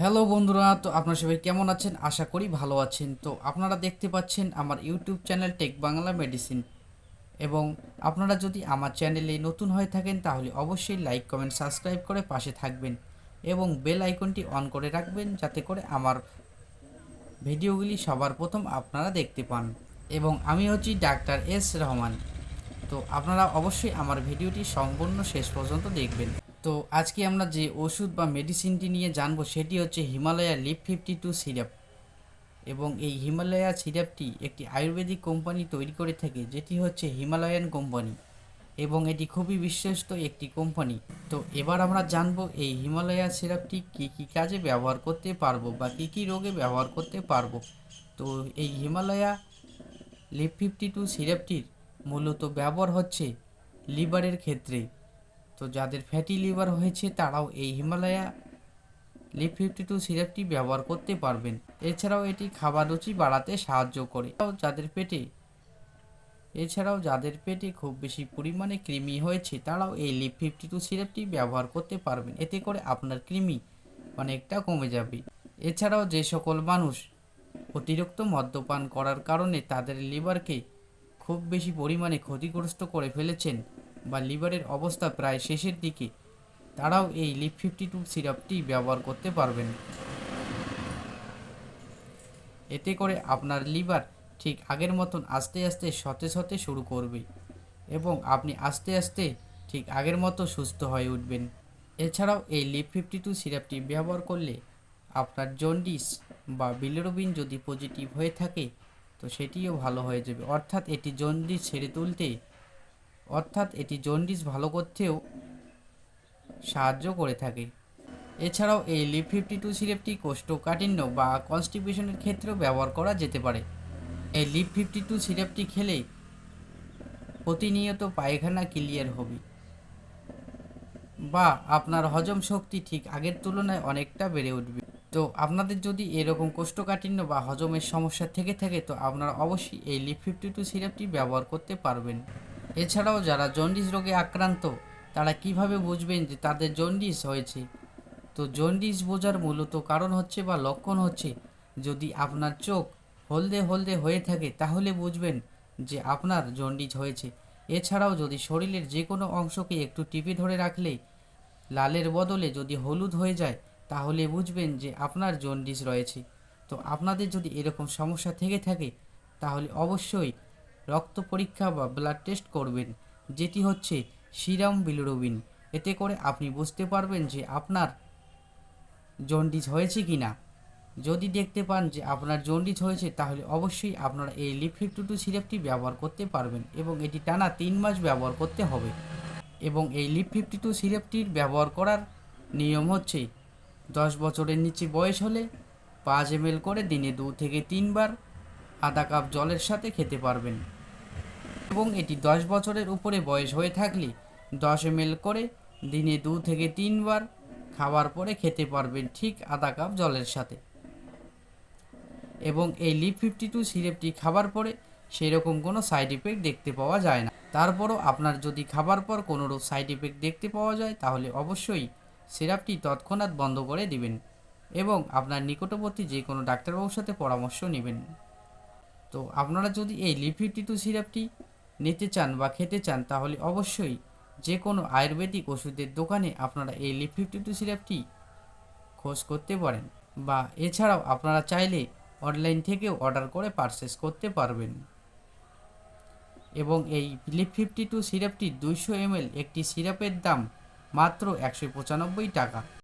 Hello বন্ধুরা, তো আপনারা সবাই কেমন আছেন? আশা করি ভালো আছেন। তো আপনারা দেখতে পাচ্ছেন আমার YouTube channel tech Bangla medicine. এবং আপনারা যদি আমার চ্যানেলে নতুন হয়ে থাকেন তাহলে অবশ্যই লাইক কমেন্ট সাবস্ক্রাইব করে পাশে থাকবেন এবং বেল আইকনটি অন করে রাখবেন যাতে করে আমার ভিডিওগুলি সবার প্রথম আপনারা দেখতে পান। এবং আমি হচ্ছি ডাক্তার এস রহমান। তো আপনারা অবশ্যই আমার ভিডিওটি সম্পূর্ণ শেষ পর্যন্ত দেখবেন। তো আজকে আমরা যে ওষুধ বা মেডিসিনটি নিয়ে জানবো সেটি হচ্ছে হিমালয়া লিভ 52 সিরাপ। এবং এই হিমালয়া সিরাপটি একটি আয়ুর্বেদিক কোম্পানি তৈরি করে থাকে, যেটি হচ্ছে হিমালয়ান কোম্পানি, এবং এটি খুবই বিশ্বস্ত একটি কোম্পানি। তো এবার আমরা জানবো এই হিমালয়া সিরাপটি কী কী কাজে ব্যবহার করতে পারবো বা কী কী রোগে ব্যবহার করতে পারবো। তো এই হিমালয়া লিভ 52 সিরাপটির মূলত ব্যবহার হচ্ছে লিভারের ক্ষেত্রে। তো যাদের ফ্যাটি লিভার হয়েছে তারাও এই হিমালয়া লিভ 52 সিরাপটি ব্যবহার করতে পারবেন। এছাড়াও এটি খাবার রুচি বাড়াতে সাহায্য করে। যাদের পেটে খুব বেশি পরিমাণে কৃমি হয়েছে তারাও এই লিভ 52 সিরাপটি ব্যবহার করতে পারবেন। এতে করে আপনার কৃমি অনেকটা কমে যাবে। এছাড়াও যে সকল মানুষ অতিরিক্ত মদ্যপান করার কারণে তাদের লিভারকে খুব বেশি পরিমাণে ক্ষতিগ্রস্ত করে ফেলেছেন বা লিভারের অবস্থা প্রায় শেষের দিকে, তারাও এই লিভ 52 সিরাপটি ব্যবহার করতে পারবেন। এতে করে আপনার লিভার ঠিক আগের মতন আস্তে আস্তে সতেজ হতে শুরু করবে এবং আপনি আস্তে আস্তে ঠিক আগের মতো সুস্থ হয়ে উঠবেন। এছাড়াও এই লিভ 52 সিরাপটি ব্যবহার করলে আপনার জন্ডিস বা বিলিরুবিন যদি পজিটিভ হয়ে থাকে তো সেটিও ভালো হয়ে যাবে। এটি জন্ডিস ভালো করতেও সাহায্য করে থাকে। এছাড়াও এই লিভ 52 সিরাপটি কোষ্ঠকাঠিন্য বা কনস্টিপেশনের ক্ষেত্রেও ব্যবহার করা যেতে পারে। এই লিভ 52 সিরাপটি খেলে প্রতিনিয়ত পায়খানা ক্লিয়ার হবে বা আপনার হজম শক্তি ঠিক আগের তুলনায় অনেকটা বেড়ে উঠবে। তো আপনাদের যদি এরকম কোষ্ঠকাঠিন্য বা হজমের সমস্যা থেকে থাকে তো আপনারা অবশ্যই এই লিভ 52 সিরাপটি ব্যবহার করতে পারবেন। এছাড়াও যারা জন্ডিস রোগে আক্রান্ত তারা কিভাবে বুঝবেন যে তাদের জন্ডিস হয়েছে? তো জন্ডিস বোঝার মূলত কারণ হচ্ছে বা লক্ষণ হচ্ছে, যদি আপনার চোখ হলদে হলদে হয়ে থাকে তাহলে বুঝবেন যে আপনার জন্ডিস হয়েছে। এছাড়াও যদি শরীরের যে কোনো অংশকে একটু টিপে ধরে রাখলে লালের বদলে যদি হলুদ হয়ে যায় তাহলে বুঝবেন যে আপনার জন্ডিস রয়েছে। তো আপনাদের যদি এরকম সমস্যা থেকে থাকে তাহলে অবশ্যই রক্ত পরীক্ষা বা ব্লাড টেস্ট করবেন, যেটি হচ্ছে সিরাম বিলিরুবিন। এতে করে আপনি বুঝতে পারবেন যে আপনার জন্ডিস হয়েছে কি না। যদি দেখতে পান যে আপনার জন্ডিস হয়েছে তাহলে অবশ্যই আপনারা এই লিভ 52 সিরাপটি ব্যবহার করতে পারবেন এবং এটি টানা 3 মাস ব্যবহার করতে হবে। এবং এই লিভ 52 সিরাপটির ব্যবহার করার নিয়ম হচ্ছে 10 বছরের নিচে বয়স হলে 5 ml করে দিনে 2 থেকে 3 বার আধা কাপ জলের সাথে খেতে পারবেন। এবং এটি 10 বছরের উপরে বয়স হয়ে থাকলে 10 ml করে দিনে 2 থেকে 3 বার খাওয়ার পরে খেতে পারবেন, ঠিক আধা কাপ জলের সাথে। এবং এই লিভ 52 সিরাপটি খাবার পরে সেই রকম কোনো সাইড ইফেক্ট দেখতে পাওয়া যায় না। তারপরও আপনার যদি খাবার পর কোনোরূপ সাইড ইফেক্ট দেখতে পাওয়া যায় তাহলে অবশ্যই সিরাপটি তৎক্ষণাৎ বন্ধ করে দিবেন এবং আপনার নিকটবর্তী যে কোনো ডাক্তারবাবুর সাথে পরামর্শ নেবেন। তো আপনারা যদি এই লিভ 52 সিরাপটি নিতে চান বা খেতে চান তাহলে অবশ্যই যে কোনো আয়ুর্বেদিক ওষুধের দোকানে আপনারা এই লিভ 52 সিরাপটি খোঁজ করতে পারেন, বা এছাড়াও আপনারা চাইলে অনলাইন থেকেও অর্ডার করে পারচেস করতে পারবেন। এবং এই লিভ 52 সিরাপটি 200 ml একটি সিরাপের দাম মাত্র 195 টাকা।